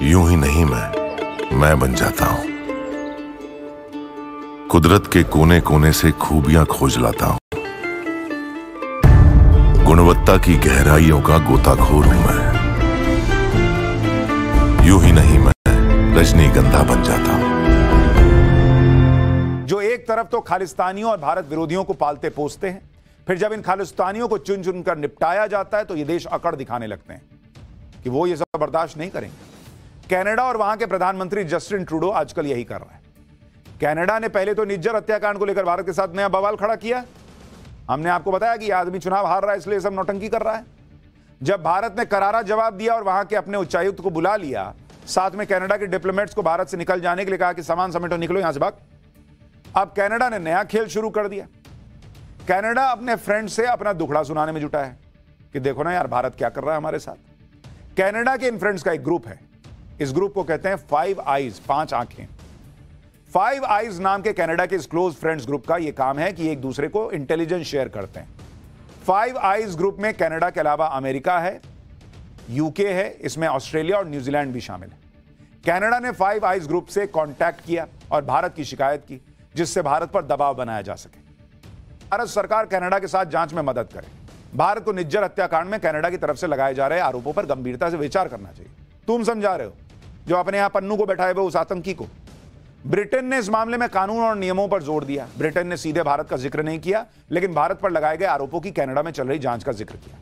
यूं ही नहीं मैं बन जाता हूं। कुदरत के कोने कोने से खूबियां खोज लाता हूं। गुणवत्ता की गहराइयों का गोताखोर हूं मैं। यूं ही नहीं मैं रजनीगंधा बन जाता हूं। जो एक तरफ तो खालिस्तानियों और भारत विरोधियों को पालते पोसते हैं, फिर जब इन खालिस्तानियों को चुन चुन कर निपटाया जाता है तो ये देश अकड़ दिखाने लगते हैं कि वो ये सब बर्दाश्त नहीं करेंगे। कनाडा और वहां के प्रधानमंत्री जस्टिन ट्रूडो आजकल यही कर रहा है। कनाडा ने पहले तो निज्जर हत्याकांड को लेकर भारत के साथ नया बवाल खड़ा किया। हमने आपको बताया कि यह आदमी चुनाव हार रहा है इसलिए सब नौटंकी कर रहा है। जब भारत ने करारा जवाब दिया और वहां के अपने उच्चायुक्त को बुला लिया, साथ में कनाडा के डिप्लोमेट्स को भारत से निकल जाने के लिए कहा कि सामान समेटो, निकलो यहां से भाग। अब कनाडा ने नया खेल शुरू कर दिया। कनाडा अपने फ्रेंड से अपना दुखड़ा सुनाने में जुटा है कि देखो ना यार, भारत क्या कर रहा है हमारे साथ। कनाडा के इन फ्रेंड्स का एक ग्रुप है। इस ग्रुप को कहते हैं 5 आईज, 5 आंखें। 5 आईज नाम के कनाडा के इस क्लोज फ्रेंड्स ग्रुप का यह काम है कि एक दूसरे को इंटेलिजेंस शेयर करते हैं। 5 आईज ग्रुप में कनाडा के अलावा अमेरिका है, यूके है, इसमें ऑस्ट्रेलिया और न्यूजीलैंड भी शामिल है। कनाडा ने 5 आईज ग्रुप से कांटेक्ट किया और भारत की शिकायत की, जिससे भारत पर दबाव बनाया जा सके। भारत सरकार कनाडा के साथ जांच में मदद करे। भारत को निज्जर हत्याकांड में कनाडा की तरफ से लगाए जा रहे आरोपों पर गंभीरता से विचार करना चाहिए। तुम समझा रहे हो जो अपने यहां पन्नू को बैठाए हुए उस आतंकी को। ब्रिटेन ने इस मामले में कानून और नियमों पर जोर दिया। ब्रिटेन ने सीधे भारत का जिक्र नहीं किया, लेकिन भारत पर लगाए गए आरोपों की कनाडा में चल रही जांच का जिक्र किया।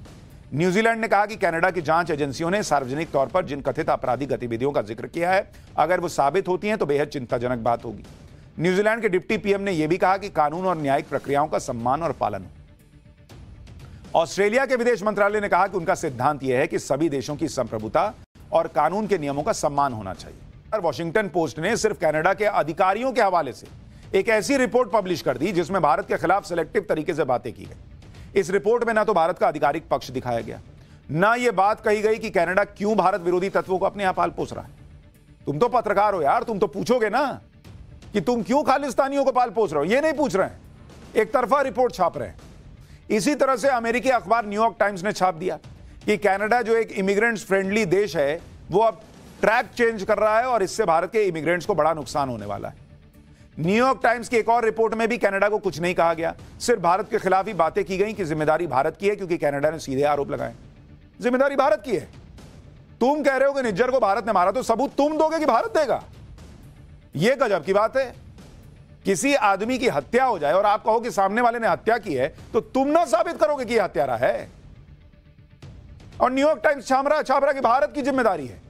न्यूजीलैंड ने कहा कि कनाडा की जांच एजेंसियों ने सार्वजनिक तौर पर जिन कथित आपराधिक गतिविधियों का जिक्र किया है, अगर वो साबित होती हैं तो बेहद चिंताजनक बात होगी। न्यूजीलैंड के डिप्टी पीएम ने यह भी कहा कि कानून और न्यायिक प्रक्रियाओं का सम्मान और पालन हो। ऑस्ट्रेलिया के विदेश मंत्रालय ने कहा कि उनका सिद्धांत यह है कि सभी देशों की संप्रभुता और कानून के नियमों का सम्मान होना चाहिए। वॉशिंगटन पोस्ट ने सिर्फ कनाडा के अधिकारियों के हवाले से एक ऐसी रिपोर्ट पब्लिश कर दी जिसमें भारत के खिलाफ सिलेक्टिव तरीके से बातें की गई। इस रिपोर्ट में ना तो भारत का आधिकारिक पक्ष दिखाया गया, ना यह बात कही गई कि कनाडा क्यों भारत विरोधी तत्वों को अपने यहां पाल पोस रहा है। तुम तो पत्रकार हो यार, तुम तो पूछोगे ना कि तुम क्यों खालिस्तानियों को पाल पोस रहे हो। ये नहीं पूछ रहे हैं, एक तरफा रिपोर्ट छाप रहे हैं। इसी तरह से अमेरिकी अखबार न्यूयॉर्क टाइम्स ने छाप दिया कि कनाडा जो एक इमिग्रेंट्स फ्रेंडली देश है, वो अब ट्रैक चेंज कर रहा है और इससे भारत के इमिग्रेंट्स को बड़ा नुकसान होने वाला है। न्यूयॉर्क टाइम्स की एक और रिपोर्ट में भी कनाडा को कुछ नहीं कहा गया, सिर्फ भारत के खिलाफ ही बातें की गई कि जिम्मेदारी भारत की है, क्योंकि कनाडा ने सीधे आरोप लगाए। जिम्मेदारी भारत की है। तुम कह रहे हो कि निज्जर को भारत ने मारा, तो सबूत तुम दोगे कि भारत देगा? यह गजब की बात है। किसी आदमी की हत्या हो जाए और आप कहो कि सामने वाले ने हत्या की है, तो तुम ना साबित करोगे कि यह हत्यारा है। और न्यूयॉर्क टाइम्स छाप रहा कि भारत की जिम्मेदारी है।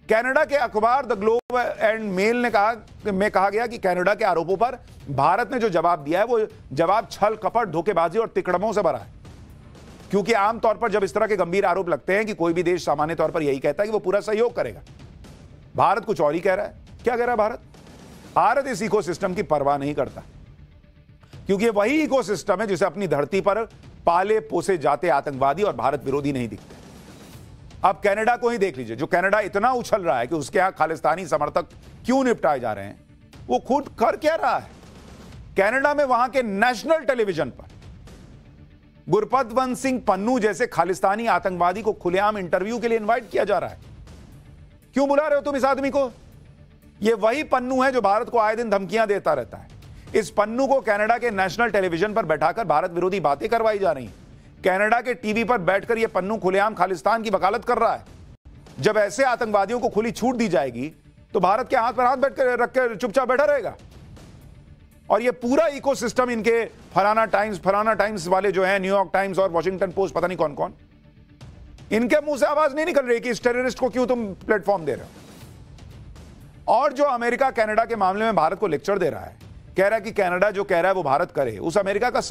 कनाडा के अखबार द ग्लोब एंड मेल ने कहा गया कि कनाडा के आरोपों पर भारत ने जो जवाब दिया है, वो जवाब छल कपट, धोखेबाजी और तिकड़मों से भरा है। क्योंकि आमतौर पर जब इस तरह के गंभीर आरोप लगते हैं कि कोई भी देश सामान्य तौर पर यही कहता है कि वो पूरा सहयोग करेगा। भारत कुछ और ही कह रहा है। क्या कह रहा है भारत इस इकोसिस्टम की परवाह नहीं करता, क्योंकि वही इकोसिस्टम है जिसे अपनी धरती पर पाले पोसे जाते आतंकवादी और भारत विरोधी नहीं दिखते। अब कनाडा को ही देख लीजिए, जो कनाडा इतना उछल रहा है कि उसके यहां खालिस्तानी समर्थक क्यों निपटाए जा रहे हैं, वो खुद कर क्या रहा है। कनाडा में वहां के नेशनल टेलीविजन पर गुरपतवंत सिंह पन्नू जैसे खालिस्तानी आतंकवादी को खुलेआम इंटरव्यू के लिए इनवाइट किया जा रहा है। क्यों बुला रहे हो तुम इस आदमी को? यह वही पन्नू है जो भारत को आए दिन धमकियां देता रहता है। इस पन्नू को कनाडा के नेशनल टेलीविजन पर बैठाकर भारत विरोधी बातें करवाई जा रही हैं। कनाडा के टीवी पर बैठकर यह पन्नू खुलेआम खालिस्तान की वकालत कर रहा है। जब ऐसे आतंकवादियों को खुली छूट दी जाएगी तो भारत के हाथ पर हाथ रख कर चुपचाप बैठा रहेगा। और यह पूरा इकोसिस्टम, इनके फलाना टाइम्स वाले जो हैं, न्यूयॉर्क टाइम्स और वॉशिंगटन पोस्ट, पता नहीं कौन कौन, इनके मुंह से आवाज नहीं निकल रही कि इस टेररिस्ट को क्यों तुम प्लेटफॉर्म दे रहे हो। और जो अमेरिका कनाडा के मामले में भारत को लेक्चर दे रहा है, कह रहा है कि कनाडा जो कह रहा है वो भारत करे, उस अमेरिका का